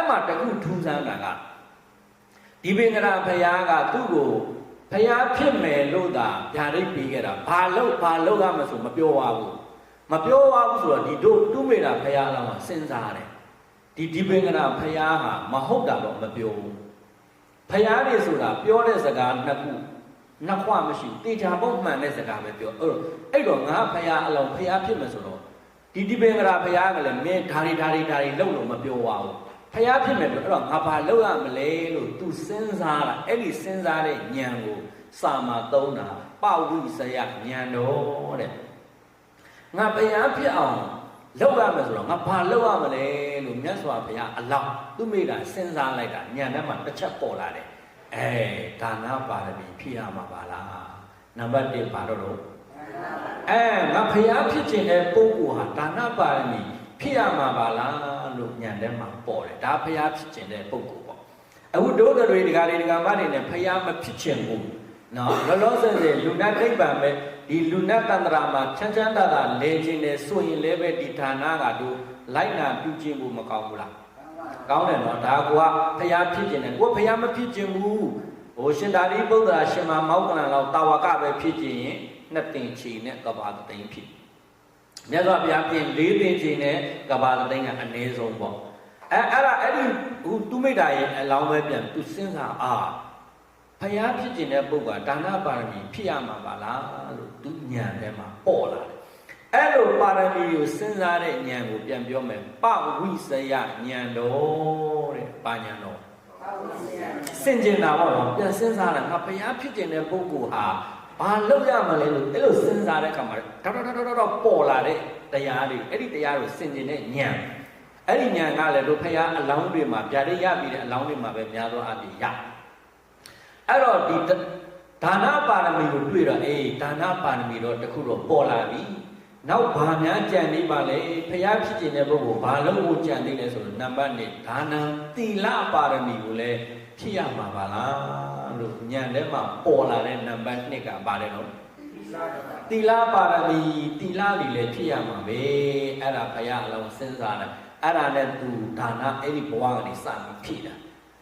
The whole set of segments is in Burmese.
မှာတခုထူးဆန်းတာကဒီပင်ကရာဖရာကသူ့ကိုဖရာဖြစ်မယ်လို့သာဗျာဒိတ်ပေးခဲ့တာဘာလို့ရမဆိုမပြောပါဘူးဆိုတော့ဒီတို့သူ့မိတာဖရာလောင်းကစဉ်းစားတယ်ဒီပင်ကရာဖရာဟာမဟုတ်တာတော့မပြောဘူးဖရာတွေဆိုတာပြောတဲ့စကားနှစ်ခုနှစ်ခွမရှိတေချာပေါက်မှန်တဲ့စကားပဲပြောအဲ့တော့ငါဖရာအလောင်းဖရာဖြစ်မယ်ဆိုတော့ဒီပင်ကရာဖရာကလည်းမင်းဓာရီလုံလို့မပြောပါဘူးဖျားဖြစ်မယ်ပြောအဲ့တော့ငါဘာလုပ်ရမလဲလို့ तू စဉ်းစားတာအဲ့ဒီစဉ်းစားတဲ့ဉာဏ်ကိုစာမှာသုံးတာပဝိစယဉာဏ်တော်တဲ့ငါဖျားဖြစ်အောင်လုပ်ရမယ်ဆိုတော့ငါဘာလုပ်ရမလဲလို့မြတ်စွာဘုရားအလောင်းသူမိတာစဉ်းစားလိုက်တာဉာဏ်ထဲမှာတစ်ချက်ပေါ်လာတယ်ဒါနပါရမီဖြစ်ရမှာပါလားနံပါတ်1ပါတော့ငါဖျားဖြစ်ခြင်းတဲ့ပုဂ္ဂိုလ်ဟာဒါနပါရမီဖြစ်ရမှာပါလားလို့ညံထဲမှာပေါ်တယ်ဒါဖျားဖြစ်ခြင်းတဲ့ပုဂ္ဂိုလ်ပေါ့အခုဒုဒတွေဒီကလေးဒီကမတွေနဲ့ဖျားမဖြစ်ခြင်းဘူးနော်လောလောဆယ်လူနတ်နိဗ္ဗာန်ပဲဒီလူနတ်တန္တရာမှာချမ်းသာလဲခြင်းနဲ့ဆိုရင်လည်းပဲဒီဌာနကတို့လိုက်နာပြုခြင်းဘူးမကောင်းဘူးလားကောင်းတယ်နော်ဒါကဖျားဖြစ်ခြင်းနဲ့ကိုဖျားမဖြစ်ခြင်းဘူးဟိုရှင်သာရိပုတ္တရာရှင်မမောက္ကလန်လောက်တာဝကပဲဖြစ်ခြင်းရင်နှစ်တင်ချီနဲ့ကဘာသိမ့်ဖြစ်မြတ်စွာဘုရားပြင်၄သိန်းချိန်နဲ့ကဘာသိန်းကအနည်းဆုံးပေါ့အဲ့ဒီသူမိတာရဲ့အလောင်းပဲပြန်သူစဉ်းစားဖျားဖြစ်ခြင်းတဲ့ပုဂ္ဂိုလ်ဒါနပါရမီဖြစ်ရမှာပါလားလို့သူဉာဏ်ထဲမှာပေါ်လာတယ်အဲ့လိုပါရမီကိုစဉ်းစားတဲ့ဉာဏ်ကိုပြန်ပြောမယ်ပဝိစယဉာဏ်တော်တဲ့ပါဉာဏ်တော်စင်ကျင်တာပေါ့နော်ပြန်စဉ်းစားတာငါဖျားဖြစ်ခြင်းတဲ့ပုဂ္ဂိုလ်ဟာဘာလုပ်ရမလဲလို့အဲ့လိုစဉ်းစားတဲ့အခါမှာတော့ပေါ်လာတဲ့တရားတွေအဲ့ဒီတရားကိုစင်ကျင်တဲ့ဉာဏ်အဲ့ဒီဉာဏ်ကလည်းတို့ဖရာအလောင်းတွေမှာဗျာဒိတ်ရပြီးတဲ့အလောင်းတွေမှာပဲများသောအားဖြင့်ရအဲ့တော့ဒီဒါနပါရမီကိုတွေ့တော့ဒါနပါရမီတော့တခုတော့ပေါ်လာပြီနောက်ဘာများကြံနေပါလဲဖရာဖြစ်ခြင်းတဲ့ပုဂ္ဂိုလ်ဘာလို့ကိုကြံနေလဲဆိုတော့နံပါတ်1ဒါနသီလပါရမီကိုလည်းဖြစ်ရမှာပါလားလို့ဉာဏ်ထဲမှာပေါ်လာတဲ့နံပါတ်2ကပါတယ်နော်သီလပါရမီသီလတွေလည်းဖြစ်ရမှာပဲအဲ့ဒါဘုရားအလုံးစဉ်းစားတယ်အဲ့ဒါနဲ့သူဒါနအဲ့ဒီဘဝကနေစပြီးဖြစ်တာ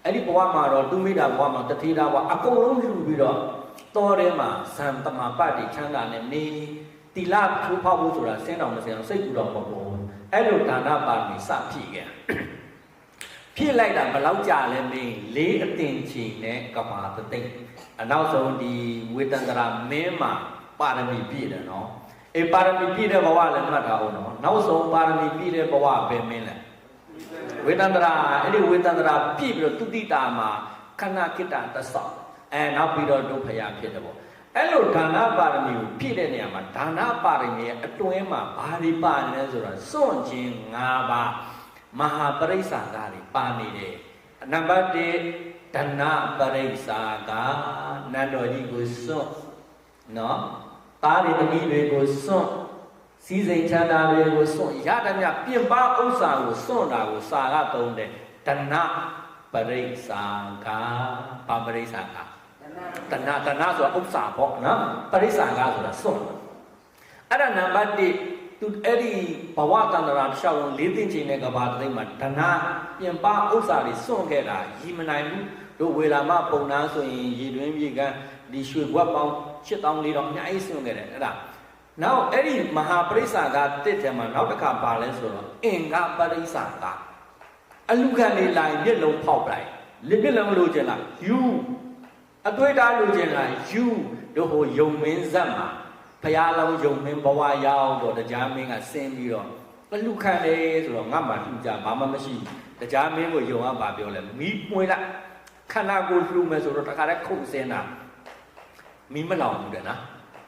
အဲ့ဒီဘဝမှာတော့သူမိတာဘဝမှာတတိတာဘဝအကုန်လုံးလှူပြီးတော့တောထဲမှာဇံတမပတ်တွေချမ်းသာနဲ့နေသီလချိုးဖောက်ဖို့ဆိုတာစင်းတော်မစင်းအောင်စိတ်ကူတော်မပေါ်ဘူးအဲ့လိုဒါနပါရမီစဖြစ်ခဲ့ဖြစ်လိုက်တာဘယ်လောက်ကြာလဲမင်း၄အတင်ချီနဲ့ကဘာသိမ့်အနောက်ဆုံးဒီဝေတန္တရာမင်းမှာပါရမီပြည့်တယ်နော်ပါရမီပြည့်တဲ့ဘဝလည်းမှတ်ထားအောင်နော်နောက်ဆုံးပါရမီပြည့်တဲ့ဘဝပဲမင်းလဲဝေတန္တရာအဲ့ဒီဝေတန္တရာပြည့်ပြီးတော့သူတိတာမှာခဏကိတ္တတဆောက်နောက်ပြီးတော့ဒုဖယာဖြစ်တယ်ပေါ့အဲ့လိုဒါနပါရမီကိုပြည့်တဲ့နေရာမှာဒါနပါရမီရဲ့အတွင်းမှာဘာတွေပါနေလဲဆိုတော့စွန့်ခြင်း၅ပါးမဟာပရိစ္ဆာကတွေပါနေတယ်နံပါတ်1ဒဏပရိစ္ဆာကနတ်တော်ကြီးကိုစွန့်နော်သားတွေသမီးတွေကိုစွန့်စည်းစိမ်ချမ်းသာတွေကိုစွန့်ရသမျှပြင်ပဥစ္စာကိုစွန့်တာကိုစာကသုံးတယ်ဒဏပရိစ္ဆာကဘာပရိစ္ဆာကဒဏဆိုတာဥစ္စာပေါ့နော်ပရိစ္ဆာကဆိုတာစွန့်အဲ့ဒါနံပါတ်1သူအဲ့ဒီဘဝတန္တရာတစ်လျှောက်လုံး၄သိန်းချိန်နဲ့ကဘာသိမ့်မှာဒဏပြင်ပဥစ္စာတွေစွန့်ခဲ့တာရည်မနိုင်ဘူးတို့ဝေလာမပုံနာဆိုရင်ရည်တွင်းမြေကဒီရွှေဘွက်ပေါင်း8400အများကြီးစွန့်ခဲ့တယ်အဲ့ဒါနောက်အဲ့ဒီမဟာပရိစ္ဆာကတစ်ထဲမှာနောက်တစ်ခါပါလဲဆိုတော့အင်္ဂပရိစ္ဆာကအလူခံလေးလိုက်မျက်လုံးဖောက်လိုက်လက်မျက်လုံးလိုချင်လားယူအတွေ့အတာလိုချင်လားယူတို့ဟိုယုံမင်းဇက်မှာဖရာလောင်းယုံမင်းဘဝရောက်တော့တရားမင်းကဆင်းပြီးတော့အလူခံတယ်ဆိုတော့ငါမှလှူကြဘာမှမရှိတရားမင်းကိုယုံအောင်ပါပြောလဲမီးပွင့်လိုက်ခန္ဓာကိုယ်လှူမယ်ဆိုတော့တခါတည်းခုတ်စင်းတာမီးမလောင်ဘူးတဲ့နော်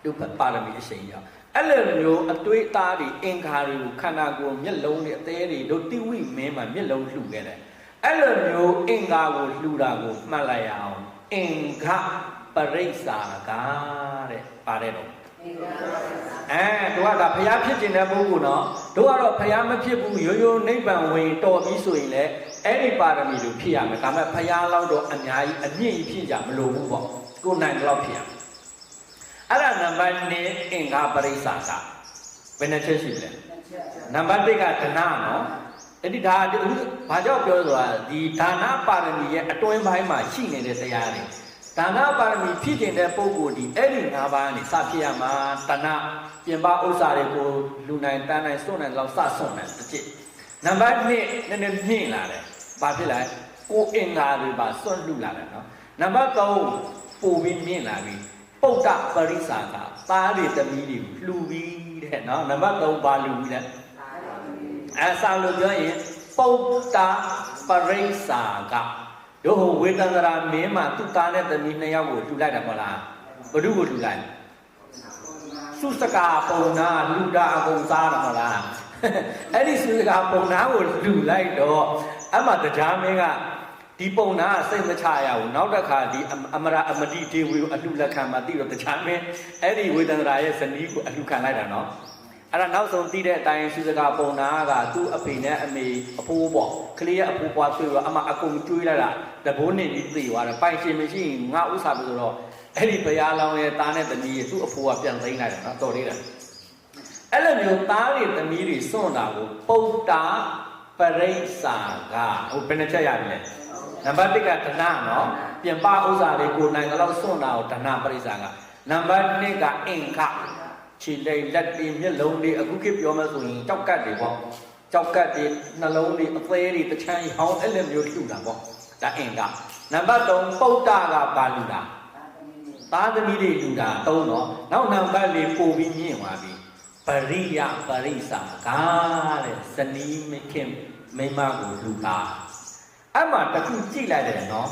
သူပါရမီအရှိန်ကြောင့်အဲ့လိုမျိုးအတွေးအသားတွေအင်္ဂါတွေကိုခန္ဓာကိုယ်မျက်လုံးတွေအသေးတွေတို့တိဝိမင်းမှာမျက်လုံးလှူခဲ့တယ်အဲ့လိုမျိုးအင်္ဂါကိုလှူတာကိုမှတ်လိုက်ရအောင်အင်္ဂပရိစ္ဆာကတဲ့ပါတယ်တော့တို့ကဒါဖျားဖြစ်ခြင်းတဲ့ပုဂ္ဂိုလ်နော်တို့ကတော့ဖျားမဖြစ်ဘူးရိုးရိုးနိဗ္ဗာန်ဝင်တော်ပြီးဆိုရင်လည်းအဲ့ဒီပါရမီတွေဖြစ်ရမယ်ဒါပေမဲ့ဖျားလောက်တော့အများကြီးအမြင့်ကြီးဖြစ်ကြမလို့ဘူးပေါ့ကိုယ်နိုင်တော့ဖြစ်ရအဲ့ဒါနံပါတ်2အင်္ဂါပရိစ္ဆာကဘယ်နှချက်ရှိလဲနံပါတ်1ကဒဏနော် အဲ့ဒီဒါဘာကြောင့်ပြောဆိုတာဒီဒါနပါရမီရဲ့အတွင်းပိုင်းမှာရှိနေတဲ့တရားတွေဒါနပါရမီဖြစ်ခြင်းတဲ့ပုဂ္ဂိုလ်ဒီအဲ့ဒီ၅ပါးနဲ့စဖြစ်ရမှာတဏပြင်ပဥစ္စာတွေကိုလူနိုင်တန်းနိုင်စွန့်နိုင်လောက်စစွန့်နိုင်တစ်ချက်နံပါတ်2နည်းနည်းမြင့်လာတယ်ဘာဖြစ်လဲကိုအင်္ဂါတွေပါစွန့်လှလာတယ်နော်နံပါတ်3ပိုပြီးမြင့်လာပြီပုဒ္ဒပရိစ္ဆာကသားတွေသမီးတွေလှူပြီးတဲ့နော်နံပါတ်3ပါလှူပြီးတဲ့အဲဆောင်းလို့ပြောရင်ပုဒ္ဒပရိစ္ဆာကတို့ဟိုဝေဒန္တရာမင်းမှာသူ့သားနဲ့သမီး2ယောက်ကိုလှူလိုက်တာမဟုတ်လားဘ누구ကိုလှူလိုက်စုစကာပုံနာလှူတာအကုန်စားတယ်မဟုတ်လားအဲ့ဒီစုစကာပုံနာကိုလှူလိုက်တော့အမှတရားမင်းကဒီပုံနာစိတ်မချရဘူးနောက်တစ်ခါဒီအမရာအမတိဒေဝီကိုအလှလက်ခံမှသိတော့တရားမင်းအဲ့ဒီဝေဒန္တရာရဲ့ဇနီးကိုအလှခံလိုက်တာနော်အဲ့ဒါနောက်ဆုံးသိတဲ့အတိုင်းစုစကာပုံနာကသူ့အဖေနဲ့အမေအဖိုးပေါ့ကလေးရဲ့အဖိုးပွားဆွေးတော့အမအကုန်ကျွေးလိုက်တာတဘိုးနေပြီးသိသွားတယ်ပိုင်ရှင်မရှိရင်ငါဥစ္စာပဲဆိုတော့အဲ့ဒီဘုရားလောင်းရဲ့သားနဲ့သမီးရဲ့သူ့အဖိုးကပြန်သိမ်းလိုက်တယ်နော်တော်သေးတယ်အဲ့လိုမျိုးသားတွေသမီးတွေစွန့်တာကိုပုဒ္ဒပရိစ္ဆာကဟိုဘယ်နှချက်ရပြီလဲနံပါတ်1ကဒနာနော်ပြင်ပဥစ္စာတွေကိုနိုင်တော့စွန့်တာကိုဒနာပရိစ္ဆာကနံပါတ်2ကအင်္ခခြေလိမ်လက်တွေမျက်လုံးတွေအခုခေတ်ပြောမှဆိုရင်ကြောက်ကတ်တွေပေါ့ကြောက်ကတ်တွေနှလုံးတွေအသေးတွေတချမ်းဟောင်းအဲ့လိုမျိုးလှူတာပေါ့ဒါအင်္ဂနံပါတ်3ပုဒ္ဒကပါလူတာသားသမီးတွေလှူတာ3တော့နောက်နံပါတ်4ပို့ပြီးမြင့်သွားပြီပရိယပရိစ္ဆာကတဲ့ဇနီးမခင်မိမကိုလှူတာအဲ့မှာတခုကြည့်လိုက်တယ်နော်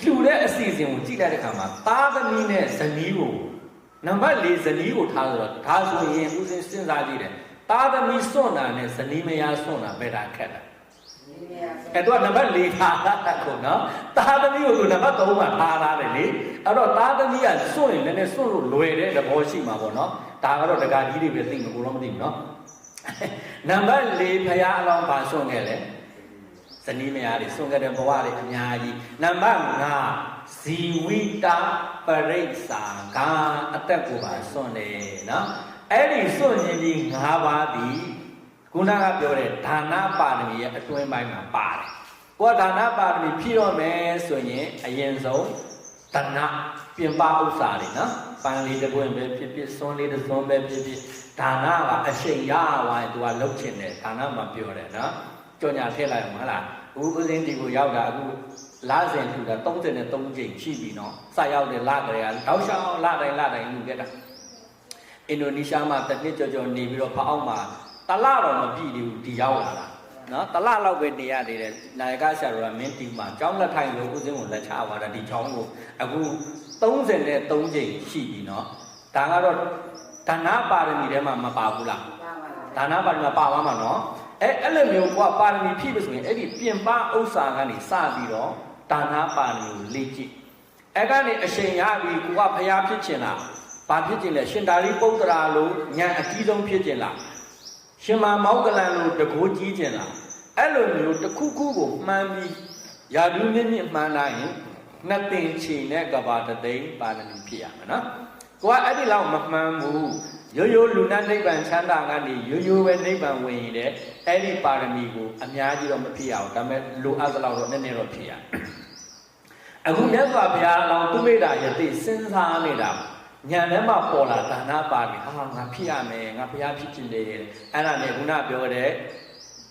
လှူတဲ့အစီအစဉ်ကိုကြည့်လိုက်တဲ့အခါမှာသားသမီးနဲ့ဇနီးကိုနံပါတ်4ဇနီးကိုထားဆိုတော့ဒါဆိုရင်ဦးစင်းစဉ်းစားကြည့်တယ်သားသမီးစွန့်တာနဲ့ဇနီးမယားစွန့်တာဘယ်တာခက်တာအဲ့တော့နံပါတ်4ထားတာကိုနော်သားသမီးကိုနံပါတ်3မှာထားရတယ်လေအဲ့တော့သားသမီးကစွန့်ရင်လည်းစွန့်လို့လွယ်တဲ့သဘောရှိမှာပေါ့နော်ဒါကတော့ဒကာကြီးတွေပဲသိမှာကိုတော့မသိဘူးနော်နံပါတ်4ဖရာအလောင်းပါစွန့်ခဲ့လေဇနီးမယားတွေစွန့်ခဲ့တဲ့ဘဝတွေအများကြီးနံပါတ်5ဇီဝိတာပရိစ္ဆာကအသက်ကိုပါစွန့်တယ်နော်အဲ့ဒီစွန့်ခြင်းကြီး5ပါးသည်ခုနကပြောတဲ့ဒါနပါရမီရဲ့အတွင်းပိုင်းမှာပါတယ်ကိုယ်ဒါနပါရမီဖြည့်တော့မယ်ဆိုရင်အရင်ဆုံးတဏပြင်ပဥစ္စာတွေနော်ပန်းလေးတစ်ပွင့်ပဲဖြစ်ဖြစ်စွန်းလေးတစ်စွန်းပဲဖြစ်ဖြစ်ဒါနကအရှိန်ရသွားရင်သူကလှုပ်ချင်တယ်ဒါနမှာပြောတယ်နော်ကြော်ညာထည့်လိုက်အောင်မလားဦးစင်းဒီကိုရောက်တာအခုလစဉ်ထူတာ33ချိန်ရှိပြီနော်စရောက်တဲ့လကလေးကတောက်လျှောက်လတိုင်းလူခဲ့တာအင်ဒိုနီးရှားမှာတစ်နှစ်ကျော်နေပြီးတော့ဖအောက်မှာတလတော့မပြည့်သေးဘူးဒီရောက်လာတာနော်တလလောက်ပဲနေရသေးတယ်နာယကဆရာတော်ကမင်းတီမှာကျောင်းလက်ထိုင်လို့ဦးစင်းကိုလက်ချသွားတာဒီကျောင်းကိုအခု33ချိန်ရှိပြီနော်ဒါကတော့ဒါနပါရမီထဲမှာမပါဘူးလားဒါနပါရမီမှာပါသွားမှာနော်အဲ့လိုမျိုးကပါရမီဖြည့်လို့ဆိုရင်အဲ့ဒီပြင်ပဥစ္စာကနေစပြီးတော့ဒါနပါရမီကိုလေ့ကျင့်အဲ့ကနေအရှင်ရပြီကိုကဖျားဖြစ်ချင်လားဘာဖြစ်ချင်လဲရှင်သာရိပုတ္တရာလိုဉာဏ်အကြီးဆုံးဖြစ်ချင်လားရှင်မောက္ကလန်လိုတကိုးကြီးချင်လားအဲ့လိုမျိုးတစ်ခုခုကိုမှန်းပြီးယာဒူးမြင့်မှန်းလိုက်ရင်နှစ်သိင်ချီနဲ့ကဘာတသိန်းပါရမီဖြစ်ရမှာနော်ကိုကအဲ့ဒီလောက်မမှန်းဘူးရိုးလူနာနိဗ္ဗာန်ချမ်းသာကနေရိုးပဲနိဗ္ဗာန်ဝင်ရတဲ့အဲ့ဒီပါရမီကိုအများကြီးတော့မဖြစ်ရအောင်ဒါပေမဲ့လိုအပ်သလောက်တော့နည်းနည်းတော့ဖြစ်ရအခုမြတ်စွာဘုရားအလောင်းသူမိတာယသိစဉ်းစားနေတာညာထဲမှာပေါ်လာဒါနပါပြီဟာငါဖြစ်ရမယ်ငါဘုရားဖြစ်ချင်တယ်အဲ့ဒါနဲ့ခုနပြောတဲ့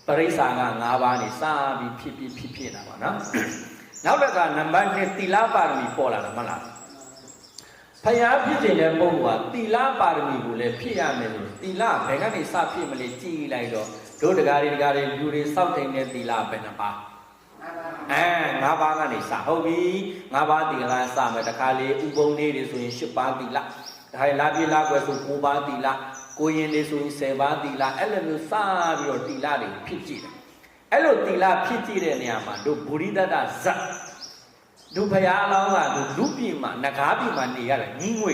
ပရိစ္ဆာက5ပါးနေစပြီးဖြစ်တာပါနော်နောက်တစ်ခါနံပါတ်2သီလပါရမီပေါ်လာတယ်မဟုတ်လားဖယားဖြစ်ခြင်းတဲ့ပုံကသီလပါရမီကိုလည်းဖြစ်ရမယ်လို့သီလဘယ်ကနေစဖြစ်မလဲကြည်လိုက်တော့တို့တကားတွေလူတွေစောင့်တင်တဲ့သီလပဲနှပါ5ပါးကနေစဟုတ်ပြီ5ပါးသီလစမယ်တခါလေဥပုံလေးတွေဆိုရင်10ပါးသီလဒါခိုင်လာပြေလာကွယ်ဆို9ပါးသီလကိုရင်တွေဆိုရင်10ပါးသီလအဲ့လိုမျိုးစပြီးတော့သီလတွေဖြစ်ကြည့်တယ်အဲ့လိုသီလဖြစ်ကြည့်တဲ့နေရာမှာတို့ဗုရိဒတဇတ်ဒုဖယားအလောင်းကလူပြည်မှာနဂါးပြည်မှာနေရတယ်ညီငွေ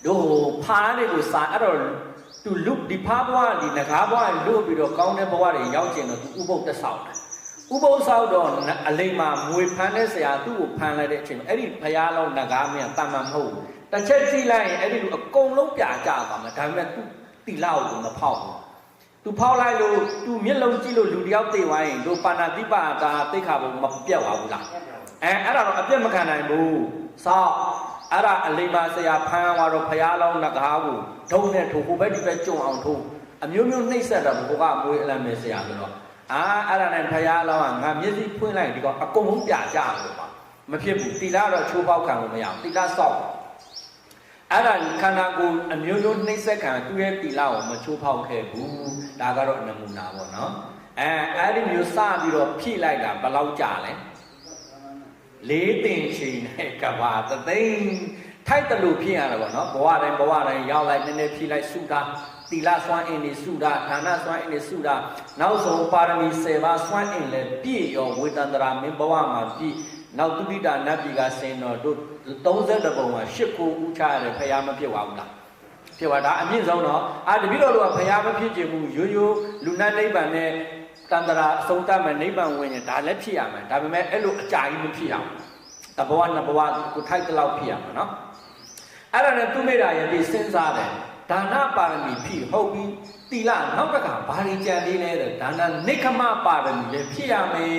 တို့ဖားတွေကိုစာအဲ့တော့သူလူဒီဖားဘွားဒီနဂါးဘွားလို့ပြီးတော့ကောင်းတဲ့ဘဝတွေရောက်ကျင်တော့သူဥပုပ်တက်ဆောင်တယ်ဥပုပ်ဆောက်တော့အလိမ်မှာမွေဖမ်းတဲ့ဆရာသူ့ကိုဖမ်းလိုက်တဲ့အချိန်မှာအဲ့ဒီဖယားအလောင်းနဂါးမင်းတာမန်မဟုတ်ဘူးတစ်ချက်ကြည့်လိုက်ရင်အဲ့ဒီလူအကုန်လုံးပြာကျသွားမှာဒါပေမဲ့သူတိလောက်ကိုမဖောက်ဘူး သူဖောက်လိုက်လို့သူမျက်လုံးကြည့်လို့လူတယောက်သိသွားရင်တို့ပါဏာတိပါတာသိခါဘုံမပြတ်ပါဘူးလားအဲ့ဒါတော့အပြတ်မခံနိုင်ဘူးစောက်အဲ့ဒါအလိမ္မာဆရာဖမ်းသွားတော့ဖျားလောင်းငကားကိုဒုံနဲ့ထိုးကိုပဲဒီပဲကြုံအောင်ထိုးအမျိုးမျိုးနှိမ့်ဆက်တာဘုကမွေးအလံမဲဆရာဆိုတော့အဲ့ဒါနဲ့ဖျားလောင်းကငါမျက်စိဖွင့်လိုက်ဒီကအကုန်လုံးပြကြလို့ပါမဖြစ်ဘူးတီလာတော့ချိုးပေါက်ခံလို့မရဘူးတီလာစောက်အဲ့ဒါခန္ဓာကိုယ်အမျိုးမျိုးနှိမ့်ဆက်ခံသူ့ရဲ့တီလာကိုမချိုးဖောက်ခဲ့ဘူးဒါကတော့နမူနာပေါ့နော်အဲ့ဒီမျိုးစပြီးတော့ဖြည့်လိုက်တာဘယ်လောက်ကြာလဲလေးတင်ချိန်နဲ့ကဘာတသိန်းထိုက်တလို့ဖြည့်ရတာပေါ့နော်ဘဝတိုင်းရောက်လိုက်နည်းနည်းဖြည့်လိုက်စုတာတီလာစွမ်းအင်းနေစုတာဌာနစွမ်းအင်းနေစုတာနောက်ဆုံးပါရမီ10ပါးစွမ်းအင်းလည်းပြည့်ရောဝေတန္တရာမင်းဘဝမှာပြည့်နောက်တုဒိတာနတ်ပြည်ကဆင်းတော့တို့30ပုံမှာ8ခုဥချရတယ်ဖျားမဖြစ်ပါဘူးလားဖြစ်ပါဒါအမြင့်ဆုံးတော့တပိတော့ဖျားမဖြစ်ခြင်းဘူးရိုးရိုးလူနတ်နိဗ္ဗာန်နဲ့တန္တရာအဆုံးသတ်မဲ့နိဗ္ဗာန်ဝင်ရင်ဒါလည်းဖြစ်ရမယ်ဒါပေမဲ့အဲ့လိုအကြာကြီးမဖြစ်အောင်တဘဝနှစ်ဘဝကိုထိုက်တဲ့လောက်ဖြစ်ရမှာနော်အဲ့ဒါနဲ့သူမိတာရဲ့ဒီစဉ်းစားတယ်ဒါနပါရမီဖြစ်ဟုတ်ပြီတီလာနောက်တစ်ခါဘာတွေကြံသေးလဲတဲ့ဒါနနိခမပါရမီလည်းဖြစ်ရမယ်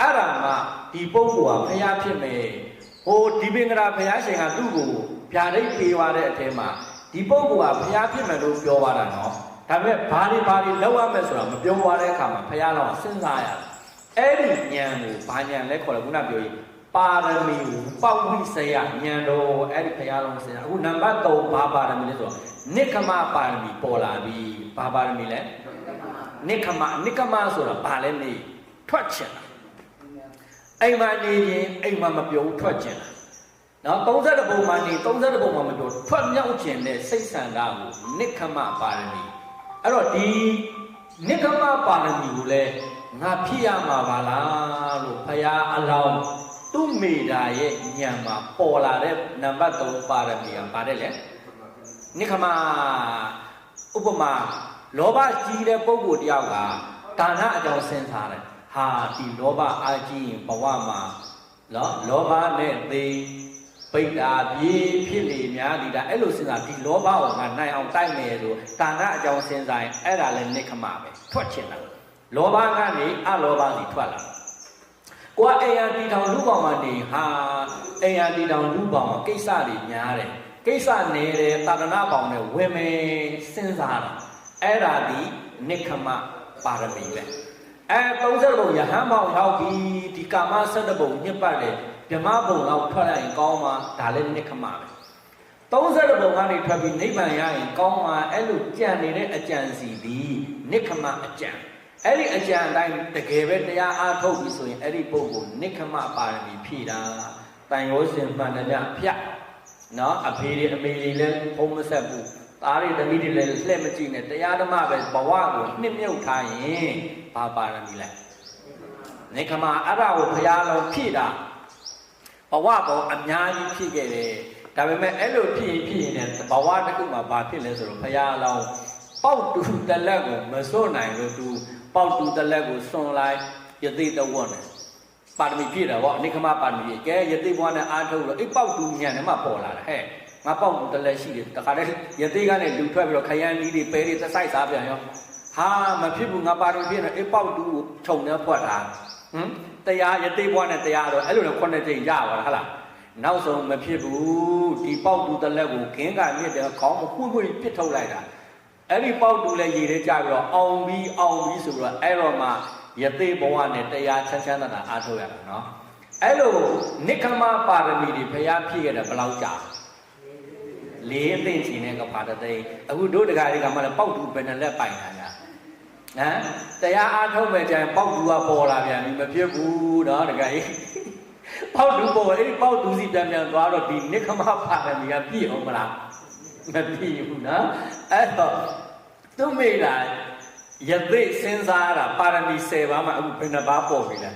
အဲ့ဒါမှဒီပုဂ္ဂိုလ်ကဖျားဖြစ်မယ်ဟိုဒီပင်ကရာဖျားရှင်ကသူ့ကိုဗျာဒိတ်ပေးသွားတဲ့အထဲမှာဒီပုဂ္ဂိုလ်ကဖျားဖြစ်မယ်လို့ပြောသွားတာနော်ဒါပေမဲ့ဘာတွေလောက်ရမယ်ဆိုတာမပြောသွားတဲ့အခါမှာဖျားတော့စဉ်းစားရတယ်အဲ့ဒီဉာဏ်ကိုဘာဉာဏ်လဲခေါ်တယ်ခုနပြောရင်ပါရမီပေါဝိစယဉာဏ်တော်အဲ့ဒီဖျားလုံးစဉ်းစားအခုနံပါတ်3ဘာပါရမီလဲဆိုတော့နိခမပါရမီပေါ်လာပြီဘာပါရမီလဲနိခမဆိုတာဘာလဲနေထွက်ချင်တာအိမ်မှာနေရင်အိမ်မှာမပြောထွက်ကျင်တာနော်30ပုံမှာနေ30ပုံမှာမပြောထွက်မြောက်ကျင်တဲ့စိတ်ဆန္ဒကိုနိခမပါရမီအဲ့တော့ဒီနိခမပါရမီကိုလည်းငါဖြစ်ရမှာပါလားလို့ဖရာအလောင်းသူ့မိတာရဲ့ဉာဏ်မှာပေါ်လာတဲ့နံပါတ်3ပါရမီကပါတယ်လေနိခမဥပမာလောဘကြီးတဲ့ပုဂ္ဂိုလ်တယောက်ကဒါနအကြောင်းစဉ်းစားတယ်ဟာဒီလောဘအာကြီးရင်ဘဝမှာနော်လောဘနဲ့သိပိဋ္ဌာပြေးဖြစ်လေများဒီဒါအဲ့လိုစဉ်းစားဒီလောဘကိုငါနိုင်အောင်တိုက်မယ်လို့ဒါနအကြောင်းစဉ်းစားရင်အဲ့ဒါလည်းနိခမပဲထွက်ချင်တာလောဘကနေအလောဘစီထွက်လာကိုကအိမ်ယာတီတောင်လူပေါင်းမှာနေဟာအိမ်ယာတီတောင်လူပေါင်းမှာကိစ္စတွေများတယ်ကိစ္စနေတယ်သာသနာပေါင်းနဲ့ဝင်မယ်စဉ်းစားတာအဲ့ဒါဒီနိခမပါရမီပဲ30ပုံရဟန်းပေါင်းရောက်ပြီဒီကာမ17ပုံညှစ်ပတ်တယ်ဗြဟ္မဘုံလောက်ထွက်လာရင်ကောင်းမှာဒါလည်းနိခမပဲ30ပုံကနေထွက်ပြီးနိဗ္ဗာန်ရရင်ကောင်းမှာအဲ့လိုကြံနေတဲ့အကြံစီဒီနိခမအကြံအဲ့ဒီအကြံအတိုင်းတကယ်ပဲတရားအားထုတ်ပြီဆိုရင်အဲ့ဒီပုဂ္ဂိုလ်နိခမပါရမီဖြည့်တာတန်ရောစင်မှန်တယ်ဖြတ်နော်အဖေတွေအမေတွေလည်းဖုံးမဆက်ဘူးသားတွေသမီးတွေလည်းလှည့်မကြည့်နဲ့တရားဓမ္မပဲဘဝကိုနှစ်မြုပ်ထားရင်ဘာပါရမီလဲနိခမအဲ့ဒါကိုဘုရားလုံးဖြည့်တာဘဝပေါင်းအများကြီးဖြည့်ခဲ့တယ်ဒါပေမဲ့အဲ့လိုဖြည့်ရင်လည်းဘဝတစ်ခုမှာဘာဖြစ်လဲဆိုတော့ဘုရားလုံးပေါက်တူတလက်ကိုမစွန့်နိုင်လို့သူပေါက်တူတလက်ကိုစွန့်လိုက်ယသိတဝတ်နဲ့ပါရမီဖြည့်တာပေါ့နိခမပါရမီကဲယသိဘဝနဲ့အားထုတ်လို့အဲ့ပေါက်တူညံနဲ့မှပေါ်လာတယ်ဟဲ့ငါပေါက်တူတလက်ရှိတယ်တခါတည်းယသိကနေလူထွက်ပြီးတော့ခရမ်းကြီးတွေပဲတွေသစိုက်စားပြန်ရောဟာမဖြစ်ဘူးငါပါရမီဖြည့်နေအဲ့ပေါက်တူကိုခြုံနေဖွက်တာတရားယသိဘဝနဲ့တရားတော့အဲ့လိုနဲ့9ကြိမ်ရပါလားဟုတ်လားနောက်ဆုံးမဖြစ်ဘူးဒီပေါက်တူတလက်ကိုခင်းကမြစ်တယ်ခေါင်းမပွင့်ပွင့်ပစ်ထုတ်လိုက်တာအဲ့ဒီပေါက်တူလည်းရေထဲကျပြီးတော့အောင်ပြီးဆိုတော့အဲ့တော့မှယသိဘဝနဲ့တရားချမ်းသာအားထုတ်ရတာနော်အဲ့လိုနိခမပါရမီတွေဘုရားဖြည့်ခဲ့တယ်ဘယ်လောက်ကြာ4အသိချင်းနဲ့ကပါတသိအခုတို့တကားတွေကမှလည်းပေါက်တူဘယ်နဲ့လက်ပိုင်တာညာတရားအားထုတ်မဲ့ကြရင်ပေါက်တူကပေါ်လာပြန်ပြီမဖြစ်ဘူးနော်တကားကြီးပေါက်တူပေါ်အဲ့ဒီပေါက်တူစီပြန်သွားတော့ဒီနိခမပါရမီကပြည့်အောင်မလားမပြည့်ဘူးနော်အဲ့တော့သူမိတာယသိစဉ်းစားတာပါရမီ10ပါးမှာအခုဘယ်နှပါးပေါ်ပြီလဲ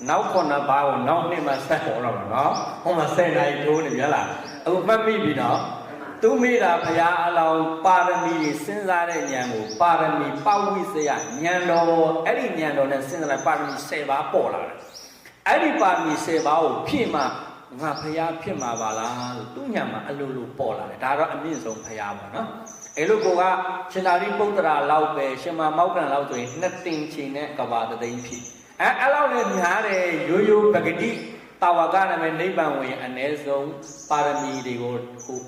နောက်9ပါးကိုနောက်နှစ်မှဆက်ပေါ်တော့မှာနော်ဟိုမှာ10နိုင်ထိုးနေပြီလားအခုမှတ်မိပြီနော်သူမိတာဘုရားအလောင်းပါရမီစဉ်းစားတဲ့ဉာဏ်ကိုပါရမီပဝိစယဉာဏ်တော်အဲ့ဒီဉာဏ်တော်နဲ့စဉ်းစားလိုက်ပါရမီ10ပါးပေါ်လာတယ်အဲ့ဒီပါရမီ10ပါးကိုဖြည့်မှငါဘုရားဖြစ်မှာပါလားလို့သူညံမှာအလိုလိုပေါ်လာတယ်ဒါတော့အမြင့်ဆုံးဘုရားပေါ့နော် အဲ့လိုကိုကရှင်သာရိပုတ္တရာလောက်ပဲရှင်မမောက္ကလန်လောက်ဆိုရင်နှစ်တင်ချိန်နဲ့ကဘာတသိန်းဖြစ်အဲ့လောက်နဲ့များတယ်ရိုးရိုးပဂတိတာဝကနာမည်နိဗ္ဗာန်ဝင်အ ਨੇ ဆုံးပါရမီတွေကိုဟို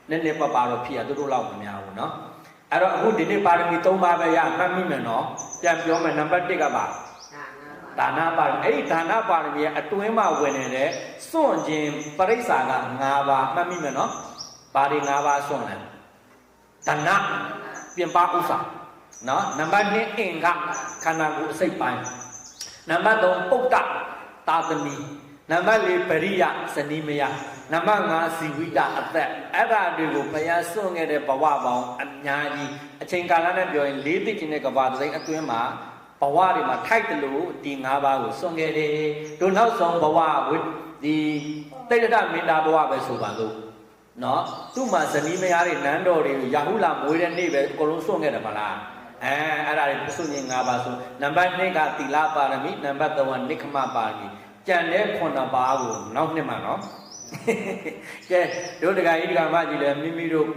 နည်းနည်းပါတော့ဖြစ်ရသူတို့လောက်မများဘူးเนาะအဲ့တော့အခုဒီနေ့ပါရမီ3ပါးပဲရမှတ်မိမယ်เนาะပြန်ပြောမယ်နံပါတ်1ကပါဒါနပါရမီအဲ့ဒီဒါနပါရမီရဲ့အတွင်းမှာဝင်နေတဲ့စွန့်ခြင်းပရိစ္ဆာက5ပါးမှတ်မိမယ်เนาะပါရီ5ပါးစွန့်တယ်ဒါနပြင်ပဥစ္စာเนาะနံပါတ်2အင်္ဂခန္ဓာကိုယ်အစိတ်ပိုင်းနံပါတ်3ပုဒ္ဒတာသမီနံပါတ်4ပရိယဇနီးမယားနံပါတ်5ဇီဝိတအသက်အဲ့ဒါတွေကိုဘုရားစွန့်ခဲ့တဲ့ဘဝပေါင်းအများကြီးအချိန်ကာလနဲ့ပြောရင်၄သိချင်းတဲ့ကဘာသိန်းအတွင်းမှာဘဝတွေမှာထိုက်တယ်လို့ဒီ5ပါးကိုစွန့်ခဲ့တယ်တို့နောက်ဆုံးဘဝဒီတိဋ္ဌမင်္တာဘဝပဲဆိုပါလို့နော်သူ့မှာဇနီးမယားတွေနန်းတော်တွေရာဟုလာမွေးတဲ့နေ့ပဲအကုန်လုံးစွန့်ခဲ့တယ်မလားအဲ့ဒါတွေစွန့်ခြင်း5ပါးဆိုနံပါတ်2ကသီလပါရမီနံပါတ်3ကနိက္ခမပါရမီကြံတဲ့9ပါးကိုနောက်နှစ်မှာနော်ကဲတို့တက္ကကြီးတက္ကမကြီးလည်းမိမိတို့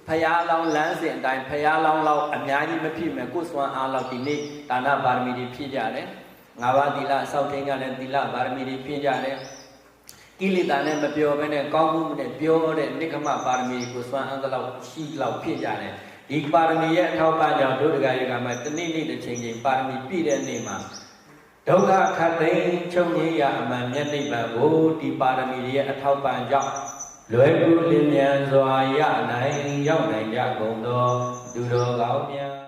ဖရာလောင်းလမ်းစဉ်အတိုင်းဖရာလောင်းလောက်အများကြီးမဖြစ်မယ်ကိုယ်စွမ်းအားလောက်ဒီနေ့ဒါနပါရမီတွေဖြည့်ကြတယ်5ပါးသီလအစောင့်ထိန်ကြတယ်သီလပါရမီတွေဖြည့်ကြတယ်ကိလေသာနဲ့မပြောဘဲနဲ့ကောင်းမှုနဲ့ပြောတဲ့နိက္ခမပါရမီကိုစွမ်းအားလောက်ရှိလောက်ဖြည့်ကြတယ်ဒီပါရမီရဲ့အထောက်ပံ့ကြောင့်တို့တက္ကကြီးတက္ကမတနေ့နေ့တစ်ချိန်ချိန်ပါရမီပြည့်တဲ့နေ့မှာဒုက္ခခတ်သိမ်းချုပ်ငြိမ်းရအမှန်မြတ်နိဗ္ဗာန်ကိုဒီပါရမီရဲ့အထောက်ပံ့ကြောင့်လွယ်ကူလင်းမြန်စွာရနိုင်ရောက်နိုင်ကြကုန်သောသူတော်ကောင်းများ